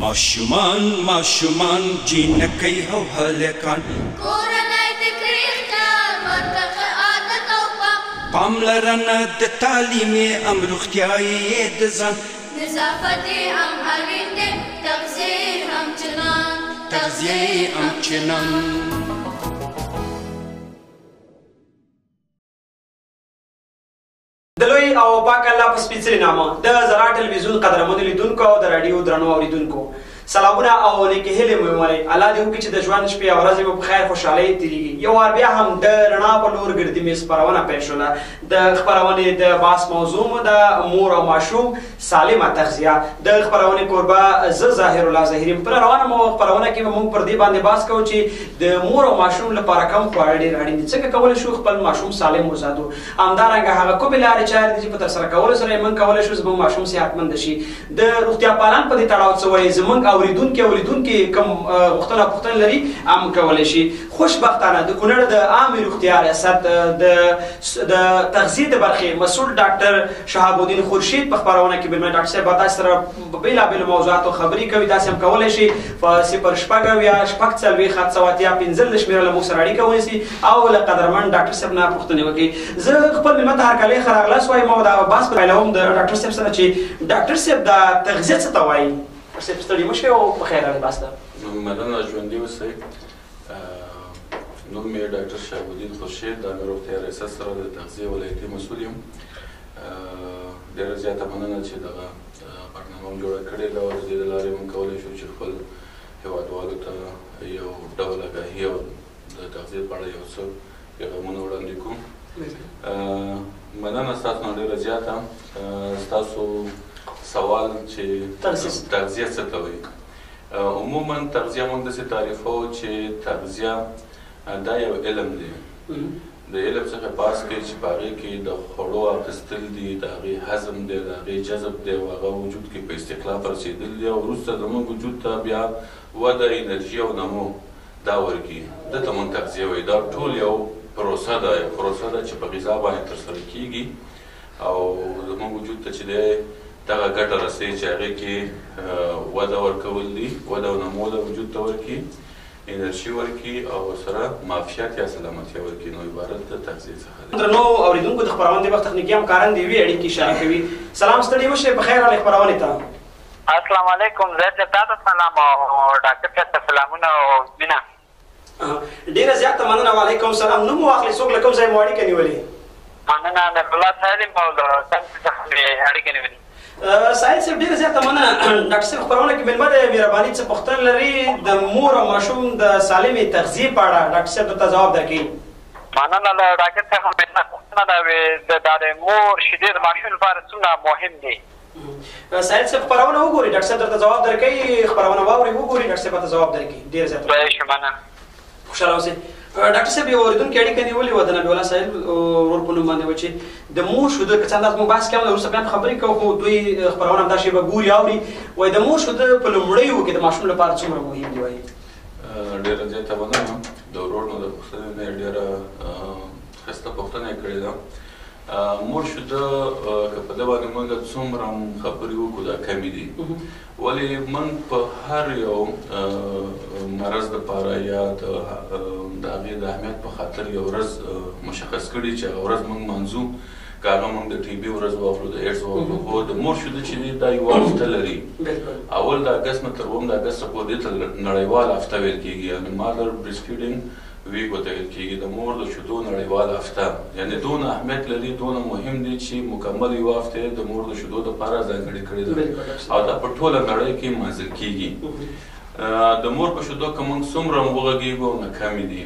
ماشومان ماشومان جینکۍ او هلکان کورنۍ د کړي خیال ورته عادت او پاملرنه د تعلیمي ام روغتیایي د ځان نظافت هم اړین دی تغذیه هم چنان د لوی او پاک الله په سپېڅلي نامه د زراعت ټلویزیون قدرمنو لیدونکو او د راډیو درنو اورېدونکو سلامونه او نیکې هیلې مو ومنئ الله دې وکړي چې د ژوند شپې او ورځې مو په خیر خوشحالۍ تېرېږي یو وار بیا هم د رڼا په لور ګردي میز خپرونه پیل شوله د خپرونې د بحث موضوع مو د مور او ماشوم سالمه تغذیه د خپرونې کوربه زه ظاهر الله ظاهري په روانه مو خپرونه کې به موږ پر دې باندې بحث کوو چې د مور او ماشوم لپاره کوم خواړه ډېر اړین دي څنګه کولی شو خپل ماشوم سالم وساتو همدارنګه هغه کومې لارې چارې دي چې په ترسره کولو سره یې موږ کولی شو زموږ ماشوم صحتمند شي د روغتیا پالان په دې تړاو څه وایي زموږ اوریدونکي کوم غوښتنه پوښتنه لري هم کولی شي خوشبختانه د کونړ د عامې روغتیا ریاست د تغذیې د برخې مسؤل ډاکټر شهاب الدین خورشید په خپرونه کې بلمن ډاکټر صاحب به تاسو سره په بېلابېلو موضوعاتو خبرې کوي داسې هم کولی شي په 0 شپږ اویا شپږ څلوېښت 785 شمېره له موږ سره اړیکه ونیسي او له قدرمن ډاکټر صاحب نه پوښتنې وکړي زه خپل مېلمه ته هرکلی ښه راغلاست وایم او دا بحث پیلوم د ډاکټر صاحب سره چې ډاکټر صاحب دا تغذیه څه ته وایي صاحب ستړي مه شئ او په خیر راغلئ بحث ته مننه ژوندي اوسئ نوم مې ډاکټر شهاب الدین خورشید د عامې روغتیا ریاست سره د تغذیې ولایتي مسؤل یم ډېره زیاته مننه چې دغه برنامه مو جوړه کړې ده او د دې له لارې موږ کولی شو چې خپل هېوادوالو ته یو ډول آګاهي او د تغذیې په اړه یو څه پیغامونه وړاندې کړو مننه ستاسو نه ډېره زیاته ستاسو سوال چې تغذیه څه ته وایي عموما تغذیه موږ داسې تعریفوو چې تغذیه دا یو علم دی د علم څخه بحث کوي چې په هغې کې د خوړو اخیستل دي د هغې هضم دی د هغې جذب دی او هغه وجود کې په استقلاف رسېدل دي او وروسته زموږ وجود ته بیا وده انرژي او نمو دا ورکړي دې ته موږ تغذیه وایي دا ټول یو پروسه ده چې په غذا باندې ترسره کېږي او زموږ وجود ته چې دی دغه ګټه رسوي چې هغې کې وده ورکول دي وده او نمو د وجود ته ورکړي انرژي ورکړي او سره معافیت یا سلامتیا ورکړي نو عبارت د تغذیې څخه دی درنو اورېدونکو د خپرونې د وخت تخنیکي همکاران د یوې اړیکې اشاره کوي سلام ستړي مه شئ په خیر راغلئ خپرونې ته السلام علیکم زه ته تاسو سلام او ډاکټر صاحب ته سلامونه او مینه ډېره زیاته مننه وعلیکم سلام نوم مو واخلئ څوک له کوم ځای مو اړیکه نیولې مننه نبیالله صاحب یم او له تاسو څخه مې اړیکه نیولې سعید صاحب ډېره زیاته مننه ډاکټر صاحب خپرونه کې مېلمه د مهرباني څه پوښتنه لري د مور او ماشوم د سالمې تغذیې په اړه ډاکټر صاحب درته ځواب درکوي مننه له ډاکټر صاحب مېلمه پوښتنه ده د مور شیدې د ماشوم لپاره څومره مهم دي سعید صاحب خپرونه وګورئ ډاکټر صاحب درته ځواب درکوي خپرونه واورئ وګورئ ډاکټر صاحب درته ځواب درکوي ډېره زیاته مننه خوشحاله اوسئ ډاکټر صاحب یو اورېدونکي اړیکه نیولې وه د نبي الله صاحب ورور په نوم باندې وه چې د مور شوده که څه اندازه موږ بحث کوو وروسته بیا هم خبرې کوو خو دوی خپرونه همدا شی به ګوري اوري وایي د مور شوده په لومړیو کې د ماشوم لپاره څومره مهم دي وایي ډېره زیاته مننه د ورور نو د پوښتنې نه ډېره ښایسته پوښتنه یې کړې ده مور شوده که په ده باندې موږ څومره خبرې وکړو دا کمې دي ولې موږ په هر یو مرض دپاره یا د هغې د اهمیت په خاطر یو ورځ مشخص کړي چې هغه ورځ موږ منځو که هغه موږ د ټي بي ورځ واخلو د ایډز واخلو خو د مور شوده چې دی دا یوه هفته لري اول د اګست نه تر 2 د اګست پورې دې ته نړیواله هفته ویل کېږي یعنې مادر برېسټ فیډینګ ویک ورته ویل کېږي د مور د شیدو نړیواله هفته یعنې دونه اهمیت لري دونه مهم دی چې مکمل یوه هفته د مور د شیدو دپاره ځانګړې کړې ده او دا په ټوله نړۍ کې منځل کېږي د مور په شیدو که موږ څومره وغږېږو نه کمې دي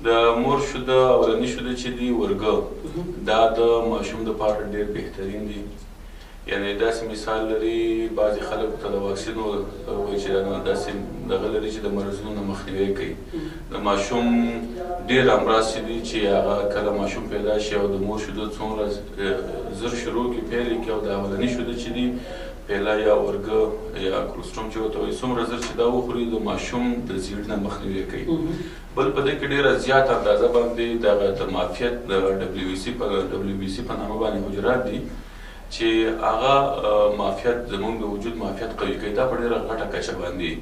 د مور شوده اولني شوده چې دي ورګه دا د ماشوم دپاره ډېر بهترین دي یعنې داسې مثال لري بعضې خلک ته د واکسین وایي چې داسې دغه لري چې د مرضونو نه مخنیوی کوي د ماشوم ډېر امراض چې دي چې هغه کله ماشوم پیدا شي او د مور شوده څومره زر شروع کړي پیل یې کړي او د اولني شوده چې دي پیله یا ورګه یا کولسټروم چې ورته وایي څومره زر چې دا وخوري د ماشوم د زیړي نه مخنیوی کوي بل په دې کې ډېره زیاته اندازه باندې دغه د معافیت د WBC په نامه باندې حجرات دي چې هغه معافیت زموږ د وجود معافیت قوي کوي، دا په ډېره غټه کچه باندې.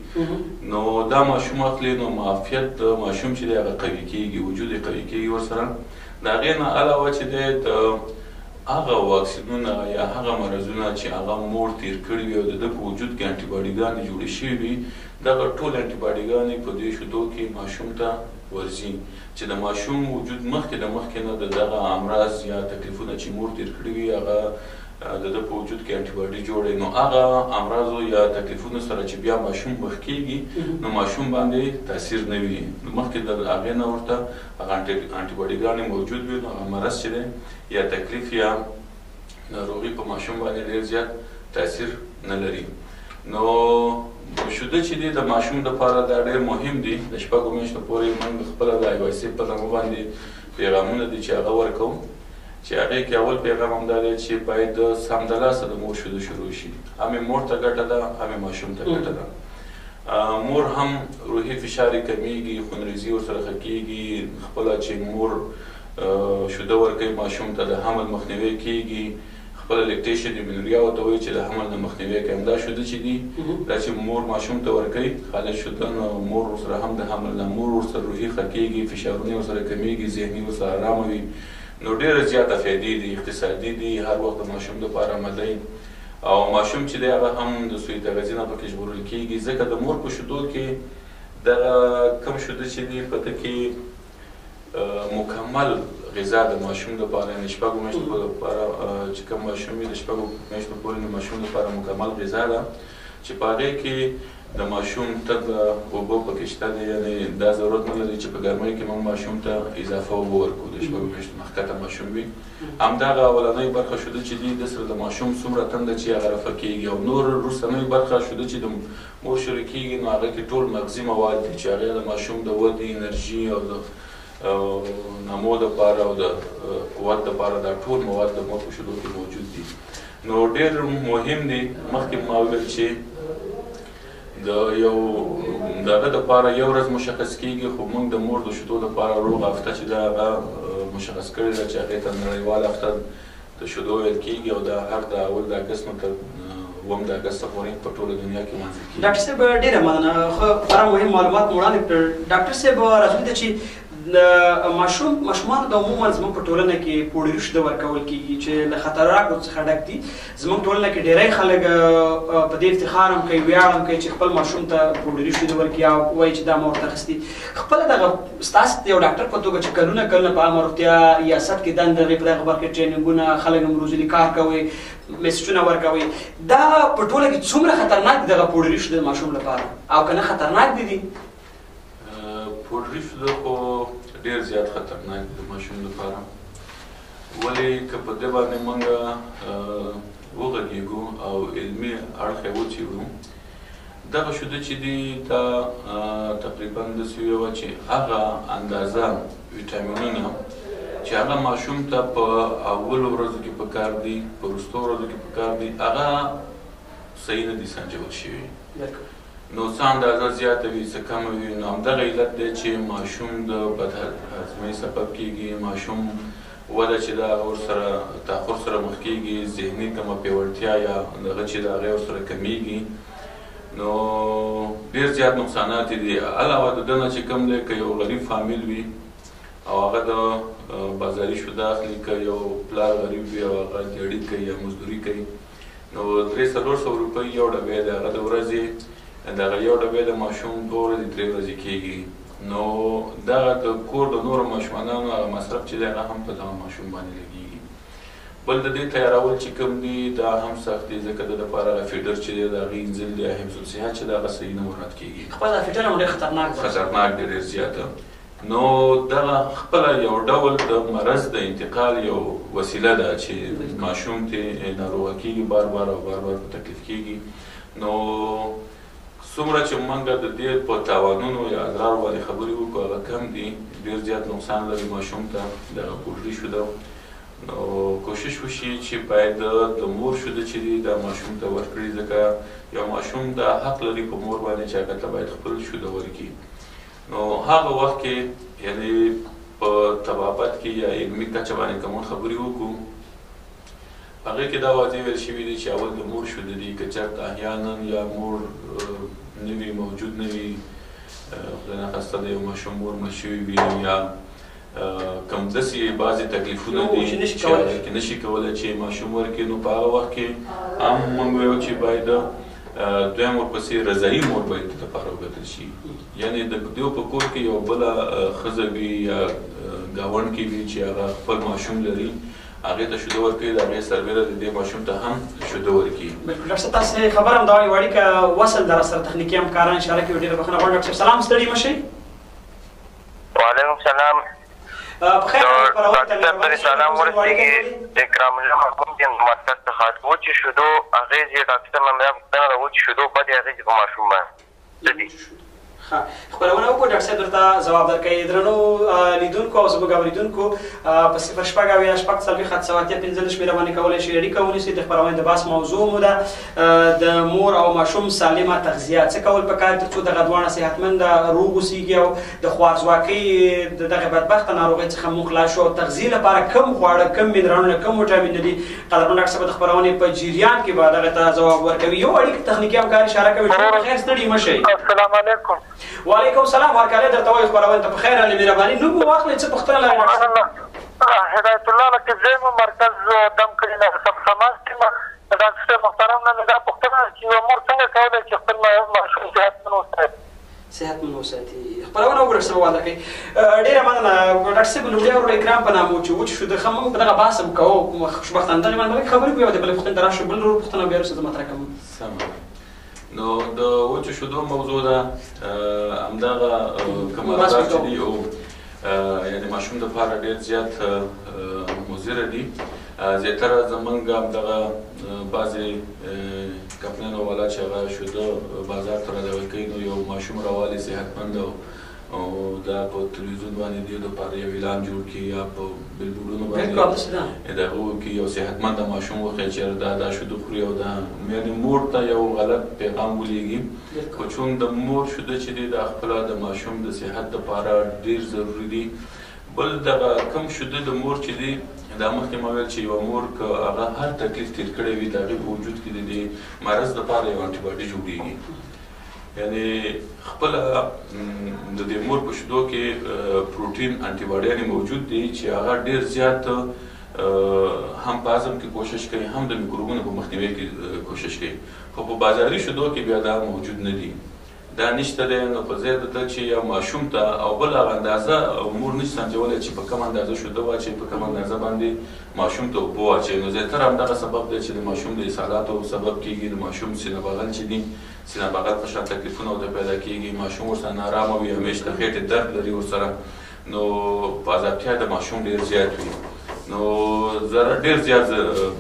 نو دا ماشوم اخلي نو معافیت د ماشوم چې دی هغه قوي کېږي، وجود یې قوي کېږي ورسره. د هغې نه علاوه چې دی د هغه واکسینونه یا هغه مرضونه چې هغه مور تیر کړي وي او د ده په وجود کې انټي باډیګانې جوړې شوي وي، دغه ټول انټي باډیګانې په دې شیدو کې ماشوم ته ورځي چې د ماشوم وجود مخکې نه د دغه امراض یا تکلیفونه چې مور تیر کړي وي هغه د ده په وجود کې انټي باډي جوړوي. نو هغه امراضو یا تکلیفونو سره چې بیا ماشوم مخ کېږي نو ماشوم باندې تاثیر نه وي. مخکې د هغې نه ورته هغه انټي باډیګانې موجود وي، نو هغه مرض چې دی یا تکلیف یا ناروغي په ماشوم باندې ډېر زیات تاثیر نه لري. نو شیده چې دی د ماشوم دپاره دا ډېر مهم دي. د 6 میاشتو پورې موږ خپله د IYC په نامه باندې پیغامونه دي چې هغه ورکوو، چې هغې کې اول پیغام هم دا دی چې باید سمدلاسه د مور شیدو شروع شي. همې مور ته ګټه ده، همې ماشوم ته ګټه ده. مور هم روحي فشار یې کمیږي، خونریزي ورسره ښه کېږي، خپله چې مور شیده ورکوي ماشوم ته د حمل مخنیوی کېږي، خپله لیکټیشن امینوریا ورته وایي چې د حمل نه مخنیوی کوي. همدا شیده چې دي دا چې مور ماشوم ته ورکوي خالص شیده، نو مور ورسره هم د حمل نه مور ورسره روحي ښه کېږي، فشارونه ورسره کمیږي، ذهني ورسره ارامه وي. نو ډېره زیاته فایدې دي، اقتصادي دي، هر وخت د ماشوم دپاره عملی. او ماشوم چې دی هغه هم د سوی تغذیې نه پکې ژغورل کېږي، ځکه د مور په شیدو کې دغه کم شیده چې دي په ده کې مکمل غذا د ماشوم دپاره، یعنې 6 میاشتو دپاره چې کوم ماشوم وي د 6 میاشتو پورې د ماشوم دپاره مکمل غذا ده چې په هغې کې د ماشوم تګ اوبه پکې شته دي. یعنې دا ضرورت نه لري چې په ګرمۍ کې موږ ماشوم ته اضافه اوبه ورکړو، د 6 میاشتو نه ښکته ماشوم وي. همدغه اولنۍ برخه شیده چې دي د سره د ماشوم څومره تنده چې هغه رفع کېږي، او نور وروستنۍ برخه شیده چې د مور شروع کېږي نو هغه کې ټول مغذي مواد دي چې هغې د ماشوم د ودې، انرژي او د نمو دپاره او د قوت دپاره دا ټول مواد د مور په شیدو کې موجود دي. نو ډېر مهم دي. مخکې ما وویل چې د یو دغه دپاره یو ورځ مشخص کېږي، خو موږ د مور د شیدو دپاره روغ هفته چې ده هغه مشخص کړې ده چې هغې ته نړیواله هفته د شیدو ویل کېږي، او دا هر د اول د اګست نه تر 2 د اګست پورې په ټوله دنیا کې لمانځل کېږي. ډاکټر صاحب ډېره مننه، خورا مهم معلومات مو وړاندې کړل. ډاکټر صاحب راځئ ته چې ماشومانو ته عموما زموږ په ټولنه کې پوډري شیده ورکول کېږي چې له خطرناکو څخه ډک دي. زموږ ټولنه کې ډېری خلک په دې افتخار هم کوي، ویاړ هم کوي چې خپل ماشوم ته پوډري شیده ورکړي او وایي چې دا ما ورته اخیستي. خپله دغه ستاسو د یو ډاکټر په توګه چې کلونه په عامه روغتیا ریاست کې دنده په دغه برخه کې ټرېننګونه خلک هم روزلي کار کوي، میسجونه ورکوي، دا په ټوله کې څومره خطرناک دي دغه پوډري شیده د ماشوم لپاره، او که نه خطرناک دي؟ پوډري شیده خو ډېر زیات خطرناک دي د ماشوم لپاره. ولې که په دې باندې موږ وغږېږو او علمي اړخ یې وڅېړو، دغه شیده چې دي دا تقریبا داسې ویوه چې هغه اندازه ویټامینونه چې هغه ماشوم ته په اولو ورځو کې پکار دي، په وروستو ورځو کې پکار دي، هغه صحیح نه دي سنجول شوي. نو څه اندازه زیاته وي څه کمه وي، نو همدغه علت دی چې ماشوم د بدهضمۍ سبب کېږي، ماشوم وده چې ده هغه ورسره تاخر سره مخ کېږي، ذهني کمه پیوړتیا یا دغه چې د هغې ورسره کمیږي. نو ډېر زیات نقصانات دي. علاوه د ده نه چې کوم دی که یو غریب فامیل وي او هغه د بازاري شیده اخلي، که یو پلار غریب وي او هغه دیاړي کوي یا مزدوري کوي، نو 300-400 روپۍ یو ډبی دی، هغه د ورځې دغه یو ډبی د ماشوم 2 ورځې 3 ورځې کېږي. نو دغه د کور د نورو ماشومانو هغه مصرف چې دی هغه هم په دغه ماشوم باندې لګېږي. بل د دې تیارول چې کوم دي دا هم سخت دي، ځکه د دپاره هغه فیډر چې دی د هغې انزل دی، حفظ الصحه چې دی هغه صحیح نه مراعات کېږي. خپله فیډر هم ډېر خطرناک دی، ډېر زیاته. نو دغه خپله یو ډول د مرض د انتقال یو وسیله ده چې ماشوم ته ناروغه کېږي، بار بار او بار بار په تکلیف کېږي. نو څومره چې موږ د دې په تاوانونو یا اضرارو باندې خبرې وکړو هغه کم دي، ډېر زیات نقصان لري ماشوم ته دغه پوډري شیده. نو کوشش وشي چې باید د مور شیده چې دي دا ماشوم ته ورکړي، ځکه یو ماشوم دا حق لري په مور باندې چې هغه ته باید خپل شیده ورکړي. نو هغه وخت کې یعنې په طبابت کې یا علمي کچه باندې که موږ خبرې وکړو هغې کې دا واضح ویل شوي دي چې اول د مور شوده دي که چېرته احیانا یا مور نه وي موجود نه وي خدای نخواسته د یو ماشوم مور مړ شوي وي یا کوم داسې بعضې تکلیفونه دي چې هغې کې نشي کولی چې ماشوم ورکړي نو په هغه وخت کې هم موږ ویو چې باید دویم ورپسې رضایي مور باید د لپاره وکتل شي یعنې د دوی په کور کې یو بله ښځه وي یا ګاونډ کې وي چې هغه خپل ماشوم لري هغې ته شوده ورکوي د هغې سربیره د دې ماشوم ته هم شوده ورکوي. بلکل ډاکټر صاحب تاسې خبر هم دا وایي وړې که وصل در سره تخنیکي همکاران اشاره کوي ډېره بخښنه غواړم. ډاکټر صاحب سلام ستړي مه شئ. وعلیکم سلام. ډاکټر پرې سلام ورسېږي اکرام الله محمود یم مرکز څخه وچې شیدو اغېزې ډاکټر صاحب همدا پوښتنه ده وچې شیدو بدې اغېزې په ماشوم باندې څه دي؟ خپرونه وکړو ډاکټر صاحب درته ځواب درکوي. درنو لیدونکو او زموږ اورېدونکو په 0 اویا 6 څلوېښت 7 شمېره باندې کولی شئ اړیکه ونیسئ. د خپرونې د بحث موضوع مو ده د مور او ماشوم سالمه تغذیه څه کول پکار تر څو دغه دواړه صحتمنده روغ اوسېږي او د خوارځواکۍ د دغه بدبخته ناروغۍ څخه موږ خلاص شو. تغذیې لپاره کم خواړه کم منرالونه کم ویټامینونه دي. قدرمن ډاکټر صاحب د خپرونې په جریان کې به دغه ته ځواب ورکوي. یو اړیکه تخنیکي همکار اشاره کوي. بخیر ستړي مه شئ. السلام علیکم. وعلیکم السلام. هرکلی درته وایي خپرونې ته په خیر علي مهرباني نوم مو واخلئ څه پوښتنه لرئ؟ هدایت الله لکه زه یم مرکز دم کلي نه سبسماز کې یم. ډاکټر صاحب محترم نه مې دا پوښتنه ده چې یوه مور څنګه کولی چې خپل ماشوم صحتمند وساتي؟ صحتمند وساتي. خپرونه وګوره څه وواده کوي. ډېره مننه ډاکټر صاحب. لومړی ورور اکرام په نامه و چې وچې شوده ښه موږ په دغه بحث هم کوو خوشبختانه دغې باندې خبرې کوو. د بلې پوښتنې ته راشو. بل ورور پوښتنه بیا وروسته زه مطرح کوم. سمه نو د وچو شیدو موضوع ده همدغه کوم اغذات چې دي او یعنې ماشوم دپاره ډېر زیات مضره دي. زیاتره زمونږ همدغه بعضې کمپنیان او والات چې هغه شیده بازار ته راډول کوي نو یو ماشوم راوالي صحتمند او دا په تلویزیون باندې دې دپاره یو اعلان جوړ کړي یا په بلبورونو باندې د هغو کې یو صحتمنده ماشوم وښیي چې دا شیده خوري او دا یعنې مور ته یو غلط پیغام ولېږي. خو چون د مور شیده چې دی دا خپله د ماشوم د صحت دپاره ډېر ضروري دي. بل دغه کم شیده د مور چې دی دا مخکې ما ویل چې یوه مور که هغه هر تکلیف تېر کړی وي د هغې په وجود کې د دې مرض دپاره یو انټي باډي جوړېږي. یعنې خپله د دې مور په شیدو کې پروټین انټي باډیانې موجود دي چې هغه ډېر زیات هم په هضم کې کوشش کوي هم د میکروبونو په مخنیوي کې کوشش کوي. خو په بازاري شیدو کې بیا دا موجود نه دي. دا نشته دی. نو په ځای د ده چې یو ماشوم ته او بل هغه اندازه مور نشي سنجولی چې په کوم اندازه شیده واچوي په کوم اندازه باندې ماشوم ته اوبه واچوي. نو زیاتره همدغه سبب دی چې د ماشوم د اسهالاتو سبب کېږي. د ماشوم سینه بغل چې دي سینه بغل په شان تکلیفونه ورته پیدا کېږي. ماشوم ورسره نارامه وي همیش د خېټې درد لري ورسره نو په عذابتیا د ماشوم ډېر زیات وي. نو ډېر زیات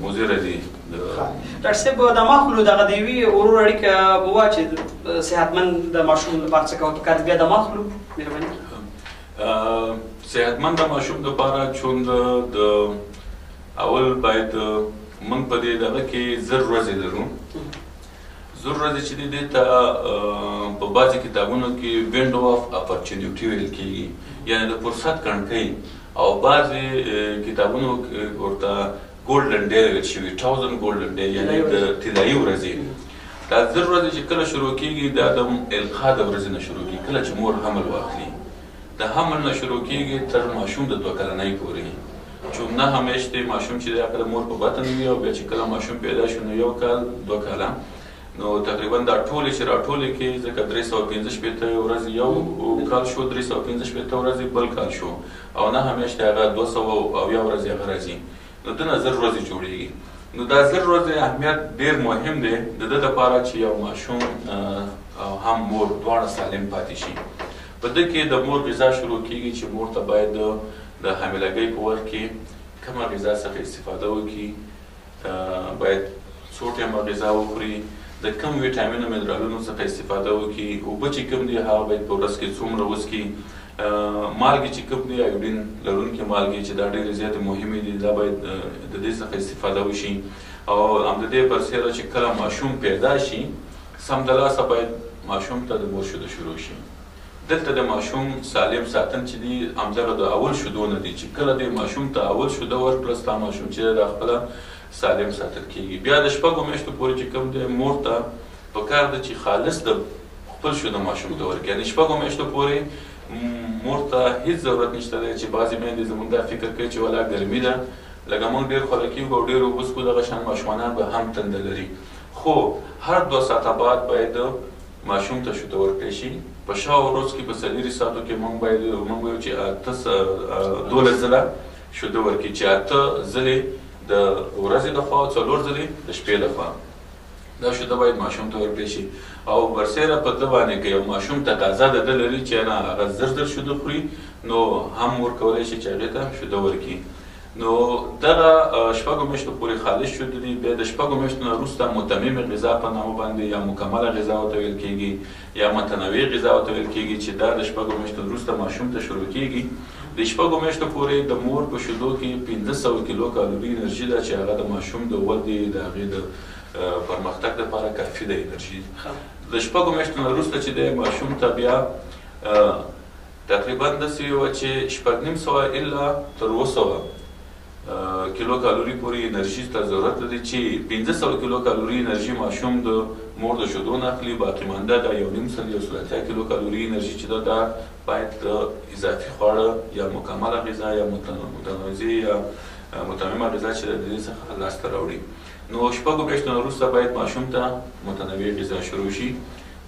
مضره دي. ډاکټر صاحب د ماخلو دغه د یوې ورور اړیکه به وه چې صحتمند د ماشوم لپاره څه کول پکار دي. بیا د ماخلو مهرباني صحتمند د ماشوم دپاره چون د اول باید موږ په دې دغه کې 10 ورځې لرو. 10 ورځې چې دي دې ته په بعضې کتابونو کې وینډو اف اپرچونیټي ویل کېږي یعنې د فرصت کڼکۍ او بعضې کتابونو ورته ګولډن ډے ویل شوي 1000 ګولډن ډے یعنې د طلایي ورځې. دا 10 ورځې چې کله شروع کېږي دا د القا د ورځې نه شروع کېږي کله چې مور حمل واخلي. د حمل نه شروع کېږي تر ماشوم د 2 کلنۍ پورې. چون 9 میاشتې ماشوم چې دی هغه د مور په بطن وي او بیا چې کله ماشوم پیدا شو نو 1 کال 2 کاله نو تقریبا دا ټولې چې راټولې کې ځکه 365 ورځې یو کال شو 365 ورځې بل کال شو او 9 میاشتې هغه 200 ورځې هغه راځي. نو دنه 10 ورځې جوړېږي. نو دا 10 ورځې اهمیت ډېر مهم دی د ده دپاره چې یو ماشوم او هم مور دواړه سالم پاتې شي. په ده کې د مور غذا شروع کېږي چې مور ته باید د حاملګۍ په وخت کې کومه غذا څخه استفاده وکړي. باید څو ټیمه غذا وخوري. د کم ویټامینو منرالونو څخه استفاده وکړي. اوبه چې کوم دي هغه باید په ورځ کې څومره وڅښي. مالګې چې کوم دي ایوډین لرونکي مالګې چې دا ډېرې زیاتې مهمې دي دا باید د دې څخه استفاده وشي. او همدې برسېره چې کله ماشوم پیدا شي سمدلاسه باید ماشوم ته د مور شیده شروع شي. دلته د ماشوم سالم ساتن چې دي همدغه د اول شیدو نه دي چې کله د ماشوم ته اول شیده ورکړه ستا ماشوم چې د خپله سالم ساتل کېږي. بیا د 6 میاشتو پورې چې کوم دی مور ته پکار ده چې خالص د خپل شوده ماشوم ته ورکړي. یعنې 6 میاشتو پورې مور ته هېڅ ضرورت نشته دی چې بعضې میندې زموږ دا فکر کوي چې ولا ګرمي ده لکه موږ ډېر خوله کېږو او ډېر اوبه څښو دغه شان ماشومانان به هم تنده لري. خو هر 2 ساعته بعد باید ماشوم ته شوده ورکړی شي. په شاوخوا ورځ کې په 4 ساعتو کې موږ وایو چې 12 ځله شوده ورکړي، چې 8 ځلې د ورځې لخوا او 4 ځلې د شپې لخوا. دا شوده باید ماشوم ته ورکړی شي او برسیره په ده باندې که یو ماشوم تقاضا د ده لري چې نه هغه زر شوده خوري نو هم ورکولی شي چې هغې ته شوده ورکړي. نو دغه 6 میاشتو پورې خالص شوده دي. بیا د 6 میاشتو نه وروسته متمم غذا په نامه باندې یا مکمله غذا ورته ویل کېږي یا متنوع غذا ورته ویل کېږي چې دا د 6 میاشتو وروسته ماشوم ته شروع کېږي. د 6 میاشتو پورې د مور په شیدو کې 1500 کیلو کالوري انرژي ده چې هغه د ماشوم د ودې د هغې د پرمختګ لپاره کافي ده انرژي. د 6 میاشتو نه وروسته چې دی ماشوم ته بیا تقریبا داسې وه چې 650 الا تر 200 کیلو کالوري پورې انرژي ته ضرورت لري چې 1500 کیلو کالوري انرژي ماشوم د مور د شیدو نه اخلي. باقي مانده دا 1.5 کیلو کالوري انرژي چې ده دا باید د اضافي خواړه یا مکمله غذا یا متنوع یا متممه غذا چې د دې څخه لاسته راوړي. نو 6 میاشتو نه وروسته باید ماشوم ته متنوع غذا شروع شي.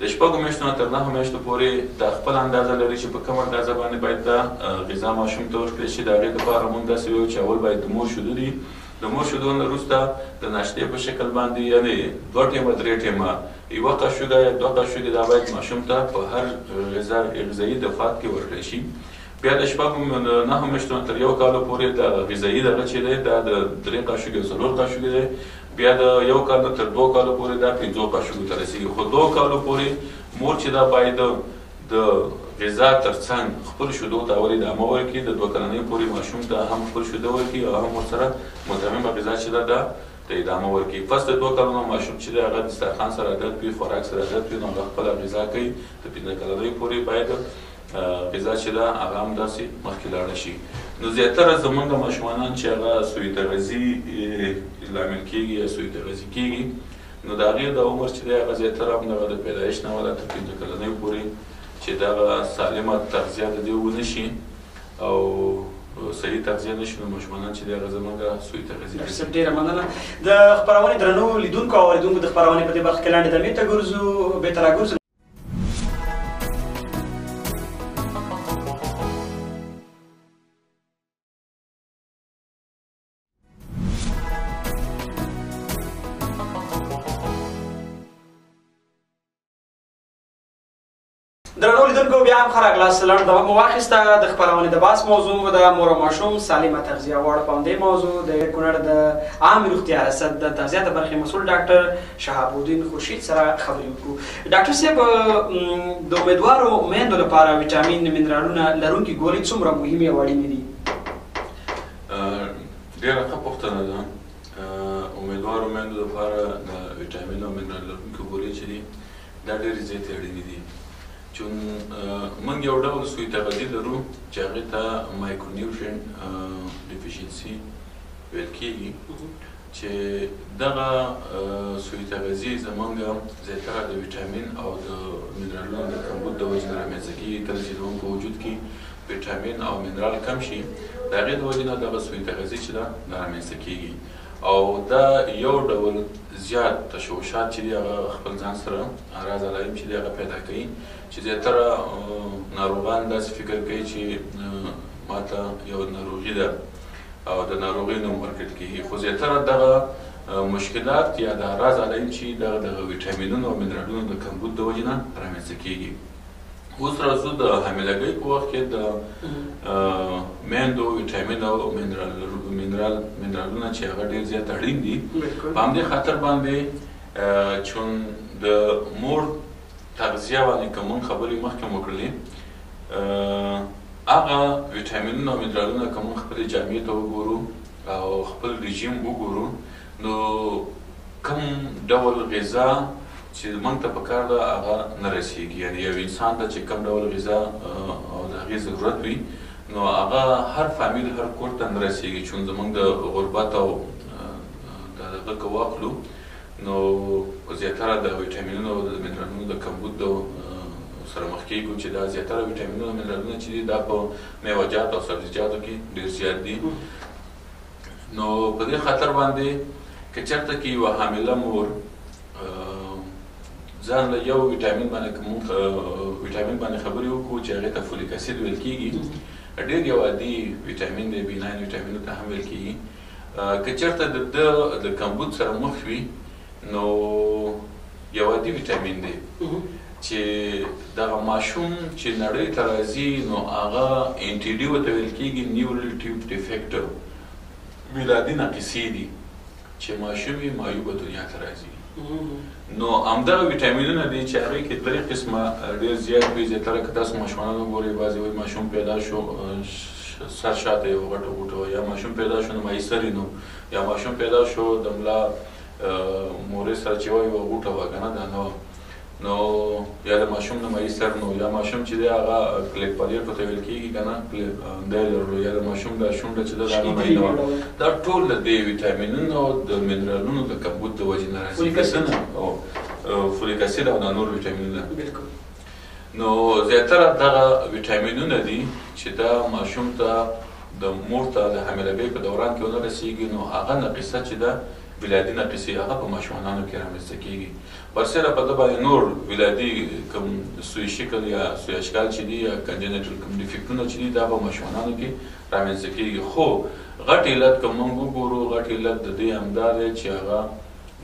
د 6 میاشتو نه تر 9 میاشتو پورې د خپل اندازه لري چې په کوم اندازه باندې باید دا غذا ماشوم ته ورکړی شي. د هغې دپاره مونږ داسې وایو چې اول باید د مور شیدو دي. د مور شیدو نه وروسته د ناشتې په شکل باندې یعنې 2 ټیمه 3 ټیمه 1 قاشوګه یا 2 قاشوګې دا باید ماشوم ته په هر غذایي دفعات کې ورکړی شي. بیا د 9 میاشتو نه تر 1 کال پورې د غذایي دغه چې دی دا د 3 قاشوګې او 4 قاشوګې دی. بیا د 1 کال نه تر 2 کالو پورې دا 5 قاشوګو ته رسېږي. خو 2 کالو پورې مور چې دا باید د غذا ترڅنګ خپل شیدو ته ولې ادامه ورکړي. د 2 کلنۍ پورې ماشوم ته هم خپل شیدو ورکړي او هم ورسره متممه غذا چې ده ته ادامه ورکړي. پس د 2 کلونو ماشوم چې دی هغه دسترخوان سره عادت وي، خوراک سره عادت وي، نو هغه خپله غذا کوي. د 15 کلنۍ پورې باید غذا چې ده هغه هم داسې مخکې لاړه شي. نو زیاتره زمونږ ماشومانان چې هغه سوی تغذي لامل کېږي یا سوی تغذي کېږي نو د هغې د عمر چې دی هغه زیاتره همدغه د پیدایش نه ولا تر 15 کلنۍ پورې چې دغه سالمه تغذیه د دې ونه شي او صحیح تغذیه نشي نو ماشومانان چې دی هغه زموږ سوی تغذي کوي. ډېره مننه. د خپرونې درنو لیدونکو او اورېدونکو د خپرونې په دې برخه کې لاندې دمې ته ګرځو بېرته راګرځو. درنو لیدونکو بیا هم ښه راغلاست. لنډ دمه مو واخیسته. د خپرونې د بحث موضوع د مور او ماشوم سالمه تغذیه غواړه. په همدې موضوع د کونړ د عامې روغتیا ریاست د تغذیه د برخې مسؤل ډاکټر شهاب الدین خورشید سره خبرې وکړو. ډاکټر صاحب د امیدوارو میندو لپاره ویټامین منرالونه لرونکي ګولۍ څومره مهمې او اړینې دي؟ ډېره ښه پوښتنه ده. امیدوارو میندو لپاره د ویټامین او منرال لرونکي ګولۍ چې دي دا ډېرې زیاتې اړینې دي. چون موږ یو ډول سوی تغذي لرو چې هغې ته مایکرونیوټرین ډیفیشنسي ویل کېږي چې دغه سوی تغذي زموږ زیاتره د ویټامین او د منرالونو د کمبود د وجې نه رامنځته کېږي. کله چې زموږ په وجود کې ویټامین او منرال کم شي د هغې د وجې نه دغه سوی تغذي چې ده رامنځته کېږي او دا یو ډول زیات تشوشات چې دي هغه خپل ځان سره اعراض علایم چې دي هغه پیدا کوي چې زیاتره ناروغان داسې فکر کوي چې ماته یو ناروغي ده او د ناروغۍ نوم ورکړل کېږي. خو زیاتره دغه مشکلات یا د اعراض علایم چې دغه ویټامینونو او منرالونو د کمبود د وجې نه رامنځته کېږي. اوس راځو د حاملګۍ په وخت کې د میندو ویټامین او منرالونه چې هغه ډېر زیات اړین دي. په همدې خاطر باندې چون د مور تغذیه باندې که مونږ خبرې مخکې وکړلې هغه ویټامینونه او منرالونه که مونږ خپلې جامې ته وګورو او خپل رژیم وګورو نو کوم ډول غذا چې موږ ته پکار ده هغه نه رسېږي. یعنې یو انسان ته چې کوم ډول غذا او د هغې ضرورت وي نو هغه هر فامیل هر کور ته نه رسېږي چون زموږ د غربت او د هغه که واخلو نو زیاتره د ویټامینونو او د منرالونو د کمبود سره مخ کېږو چې دا زیاتره ویټامینونه او منرالونه چې دي دا په میوه‌جات او سبزیجاتو کې ډېر زیات دي. نو په دې خاطر باندې که چېرته کې یوه حامله مور ځان له یو ویټامین باندې خبرې وکړو چې هغې ته فولیک اسید ویل کېږي، ډېر یو عادي ویټامین دی، B9 ویټامینو ته هم ویل کېږي. که چېرته د کمبود سره مخ وي نو یو عادي ویټامین دی چې دغه ماشوم چې نړۍ ته راځي نو هغه انټي ډي ورته ویل کېږي، نیورل ټیوب ډیفیکټ، میلادي ناقصې دي چې ماشوم یې معیوبه دنیا ته راځي. نو همدغه ویټامینونه دي چې هغې کې درې قسمه ډېر زیات وي. زیاتره که تاسو ماشومان وګورئ، بعضې وایي ماشوم پیدا شو سر شاته یو غټه غوټه، یا ماشوم پیدا شو نو مایسر نو، یا ماشوم پیدا شو د ملا مورې سره چې وایي یوه غوټه وه که نه دا نه، نو یا د ماشوم نه مایسر نو، یا ماشوم چې دی هغه کلیپالیر ورته ویل کېږي که نه دی لرلو، یا د ماشوم دا شونډه چې ده د هغه مینه وه. دا ټول د دې ویټامینونو او د منرالونو د کمبود د وجې نه راځي، فولیک اسید او دا نور ویټامینونه. نو زیاتره دغه ویټامینونه دي چې دا ماشوم ته د مور ته د حاملګۍ په دوران کې ونه رسېږي، نو هغه نقیصه چې ده ولادي نقیصې هغه په ماشومانو کې رامنځته کېږي. برسېره په ده باندې نور ولادي کوم سوی شکل یا سوی اشکال چې دي یا کنجنیټل کوم ډیفیکټونه چې دي دا په ماشومانو کې رامنځته کېږي. خو غټ علت که موږ وګورو، غټ علت د دې همدا دی چې هغه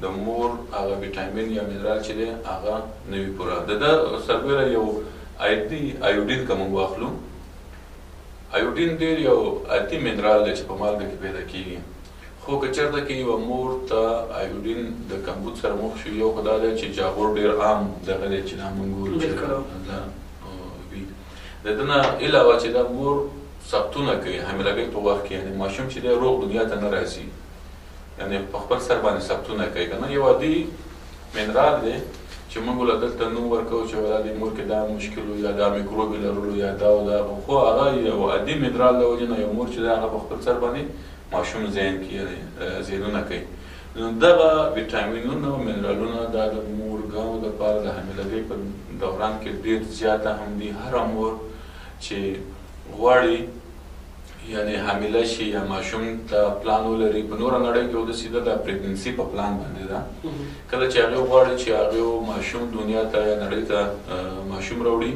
د مور هغه ویټامین یا منرال چې دی هغه نه وي پوره. د ده سربیره یو ایوډین که موږ واخلو، ایوډین ډېر یو عادي منرال دی چې په مالګه کې پیدا کېږي. خو که چېرته کې یوه مور ته ایوډین د کمبود سره مخ شي، یو خو دا دی چې جاغور ډېر عام دغه دی چې دا موږ ګورو چې وي. د ده نه علاوه چې دا مور سختونه کوي حاملګۍ په وخت کې، یعنې ماشوم چې دی روغ دنیا ته نه راځي، یعنې په خپل سر باندې سختونه کوي که نه. یو عادي منرال دی چې موږ له دلته نوم ورکوو چې دا د مور کې دا مشکل و یا دا میکروب یې لرلو یا دا او دا، خو هغه یو عادي منرال د وجې نه یو مور چې دی هغه په خپل سر باندې ماشوم ذهن کې ذهنونه کوي. نو دغه ویټامینونه او منرالونه دا د مورګانو دپاره د حاملګۍ په دوران کې ډېر زیاته هم دي. هره مور چې غواړي یعنې حامله شي یا ماشوم ته پلان ولري، په نوره نړۍ کې اودسې ده د پریګننسي په پلان باندې ده. کله چې هغې غواړي چې هغې ماشوم دنیا ته یا نړۍ ته ماشوم راوړي،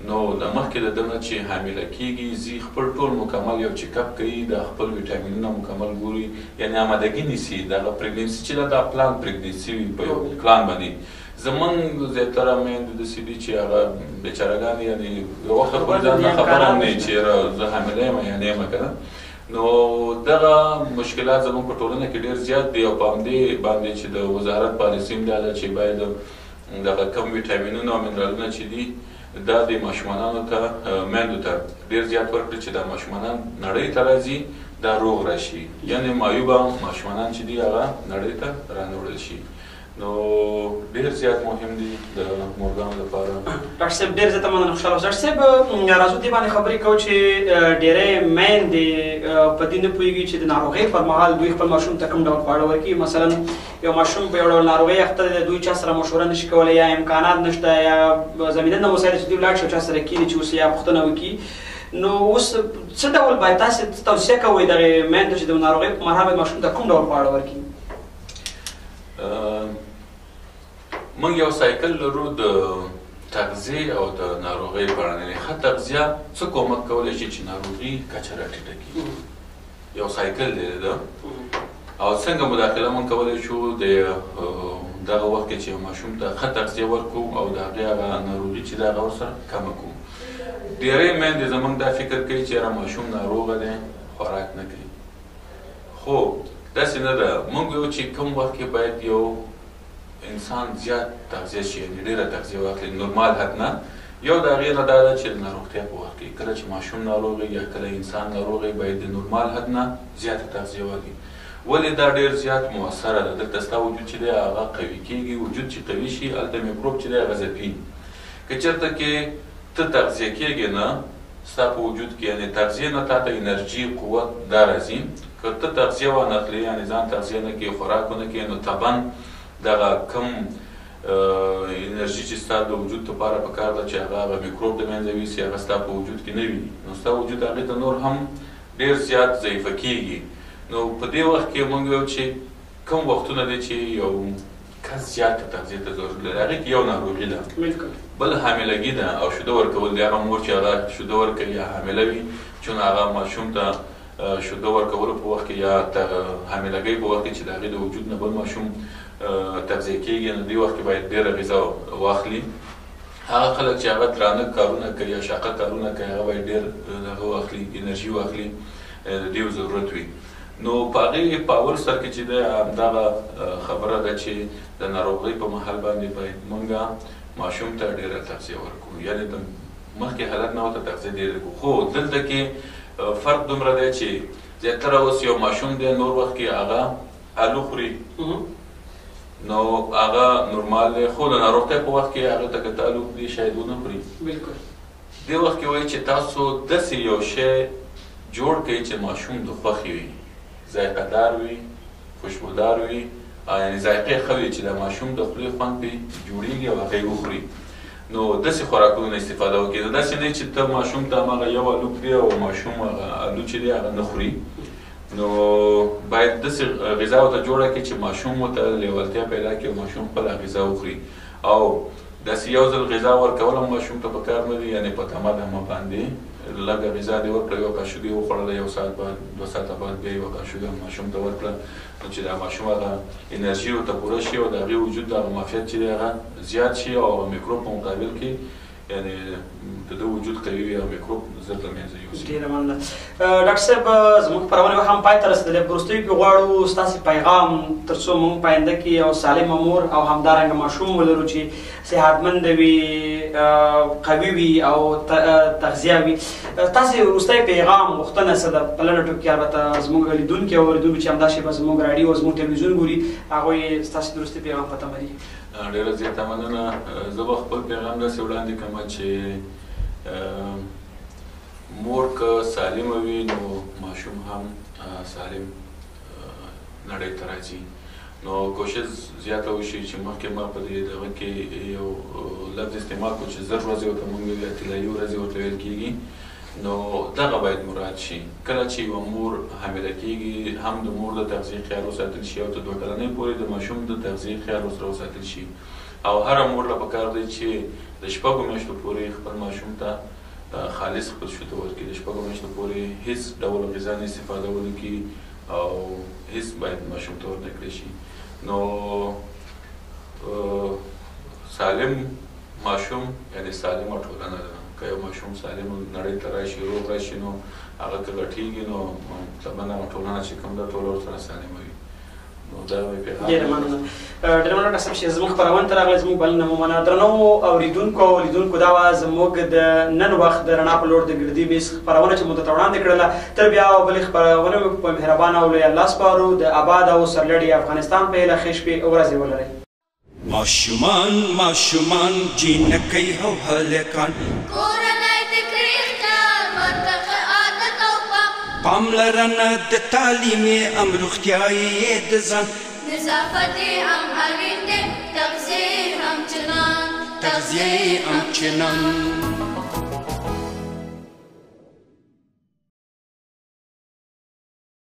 نو د مخکې د ده نه چې حامله کېږي ځي خپل ټول مکمل یو چیکاپ کوي، د خپل ویټامینونه مکمل ګوري، یعنې آمادګي نیسي. دغه پریګننسي چې ده دا پلان پریګننسي وي په یو پلان باندې. زمونږ زیاتره میندې داسې دي چې هغه بیچارهګانې یعنې یو وخت خپل ځان نه خبره هم نه وي چې زه حامله یم یا نه یم که نه. نو دغه مشکلات زموږ په ټولنه کې ډېر زیات دي، او په همدې باندې چې د وزارت پالیسي هم دا ده چې باید دغه کم ویټامینونه او منرالونه چې دي دا د ماشومانانو ته میندو ته ډېر زیات ورکړي چې دا ماشومانان نړۍ ته راځي دا روغ راشي، یعنې معیوبه ماشومانان چې دي هغه نړۍ ته رانوړل شي. نو ډېر زیات مهم دي د مورګانو لپاره. ډاکټر صاحب ډېر زیاته مننه، خوشحاله اوسه. ډاکټر صاحب راځو دې باندې خبرې کوو چې ډېری میندې په دې نه پوهېږي چې د ناروغۍ پر مهال دوی خپل ماشوم ته کوم ډول خواړه ورکوي. مثلا یو ماشوم په یو ډول ناروغۍ اخته دی، دوی چا سره مشوره نشي کولی یا امکانات نشته یا زمینه نه وسایل چې دوی ولاړ شي چا سره کښېني چې اوس یا پوښتنه وکړي. نو اوس څه ډول باید تاسې توصیه کوئ دغې میندو چې د ناروغۍ په مهال باید ماشوم ته کوم ډول خواړه ورکړي؟ موږ یو سایکل لرو د تغذیې او د ناروغۍ په اړه. ښه تغذیه څه کومک کولی شي چې ناروغي کچه راټیټه کړي؟ یو سایکل دی ده، او څنګه مداخله موږ کولی شو د دغه وخت کې چې یو ماشوم ته ښه تغذیه ورکړو او د هغې هغه ناروغي چې ده هغه ورسره کمه کړو. ډېری میندې زموږ دا فکر کوي چې یاره ماشوم ناروغه دی خوراک نه کوي، خو داسې نه ده. موږ یو چې کوم وخت کې باید یو انسان زیات تغذیه شي، یعنې ډېره تغذیه واخلي نورمال حد نه. یو د هغې نه دا ده چې د ناروغتیا په وخت کې کله چې ماشوم ناروغ یا کله انسان ناروغ باید د نورمال حد نه زیاته تغذیه واخلي. ولې دا ډېر زیات مؤثره ده؟ دلته ستا وجود چې دی هغه قوي کېږي. وجود چې قوي شي هلته میکروب چې دی هغه ځپي. که چېرته کې ته تغذیه کېږې نه ستا په وجود کې یعنې تغذیه نه تا ته انرژي قوت دا راځي که ته تغذیه وانخلې یعنې ځان تغذیه نه کړې خوراک ونه کړې نو طبعا دغه کم انرژي چې ستا د وجود لپاره پکار ده چې هغه میکروب د منځه یوسي هغه ستا په وجود کې نه وي نو ستا وجود هغې ته نور هم ډېر زیات ضعیفه کېږي نو په دې وخت کې موږ ویو چې کوم وختونه دی چې یو کس زیاته تغذیې ته ضرورت لري هغې کې یو ناروغي ده بل حاملګي ده او شیده ورکول د هغه مور چې هغه شیده ورکوي یا حامله وي چون هغه ماشوم ته شیده ورکولو په وخت کې یا حاملګۍ په وخت کې چې د هغې د وجود نه بل ماشوم تغذیه کېږي نو دې وخت کې باید ډېره غذا واخلي هغه خلک چې هغه درانه کارونه کوي یا شاقه کارونه کوي هغه باید ډېر هغه واخلي انرژي واخلي د دې ضرورت وي نو په هغې په اول سر کې چې دی همدغه خبره ده چې د ناروغۍ په مهال باندې باید موږ ماشوم ته ډېره تغذیه ورکړو یعنې د مخکې حالت نه ورته تغذیه ډېره کړو خو دلته کې فرق دومره دی چې زیاتره اوس یو ماشوم دی نور وخت کې هغه الو خوري نو هغه نورمال دی خو د ناروغتیا په وخت کې هغه ته که ته الو خوري شاید ونه خوري دې وخت کې وایي چې تاسو داسې یو شی جوړ کړئ چې ماشوم د خوښې وي ذایقه دار وي خوشبودار وي یعنې ذایقې ښه وي چې د ماشوم د خولې خوند پرې جوړېږي او هغه یې وخوري نو داسې خوراکونو نه استفاده وکړي نو داسې نه چې ته ماشوم ته هماغه یو الو کړي او ماشوم هغه الو چې دی هغه نه خوري نو باید داسې غذا ورته جوړه کړي چې ماشوم ورته لیوالتیا پیدا کړي او ماشوم خپله غذا وخوري او داسې یو ځل غذا ورکول هم ماشوم ته پکار نه دي یعنې په تمه دمه باندې لږه غذا دې ورکړه یو کاشوګۍ وخوړله یو ساعت بعد 2 ساعته بعد بیا یوه کاشوګۍ ماشوم ته ورکړه نو چې دا ماشوم هغه انرژي ورته پوره شي او د هغې وجود دغه معافیت چې دی هغه زیات شي او میکروب په مقابل کې یعنې د ده وجود قوي وي او میکروب زر له منځه یوسي ډېره مننه ډاکټر صاحب زموږ خپرونه هم پای ته رسېدلې په وروستیو کې غواړو ستاسې پیغام تر څو موږ په آینده کې یو سالمه مور او همدارنګه ماشوم ولرو چې صحتمند وي قوي وي او تغذیه وي تاسې وروستی پیغام غوښتنه څه ده په لنډه ټکو کې البته زموږ لیدونکي او اورېدونکي چې همدا شېبه زموږ راډیو او زموږ تلویزیون ګوري هغوی ستاسې د وروستي پیغام په تمه دي ډېره زیاته مننه زه به خپل پیغام داسې وړاندې کړم چې مور که سالمه وي نو ماشوم هم سالم نړۍ ته راځي نو کوشش زیاته وشي چې مخکې ما په دې دغه کې یو لفظ استعمال کړو چې 10 ورځې ورته موږ ویل طلایي ورځې ورته ویل کېږي نو دغه باید مراد شي کله چې یوه مور حامله کېږي هم د مور د تغذیې خیال وساتل شي او تر 2 کلنۍ پورې د ماشوم د تغذیې خیال ورسره وساتل شي او هره مور له پکار دی چې د 6 میاشتو پورې خپل ماشوم ته خالص خپل شوته ورکړي د 6 میاشتو پورې هیڅ ډول غذا نه استفاده ونه کړي او هیڅ باید ماشوم ته ورنه کړی شي نو سالم ماشوم یعنې سالمه ټولنه ده که یو ماشوم سالم نړۍ ته راشي روغ راشي نو هغه که غټېږي نو طبعا هغه ټولنه چې کوم ده ټوله ورسره سالمه وي نو دا به پیغام ډېره مننه ډېره مننه ډاکټر صاحب چې زموږ خپرونې ته راغلی زموږ بلنه مو مننه درنو اورېدونکو او لیدونکو دا وه زموږ د نن وخت د رڼا په لور د ګردي میز خپرونه چې مو درته وړاندې کړله تر بیا بلې خپرونه مو په مهربانه او لوی الله سپارو د آباد او سرلوړي افغانستان په هیله ښې شپې ورځې ولرئ ماشومان ماشومان جینکۍ او هلکان کورنۍ د کړي خیال ورته ښه عادت او پاملرنه د تعلیمي ام روغتیایي د ځان نظافت هم اړین دی تغذیه هم چنان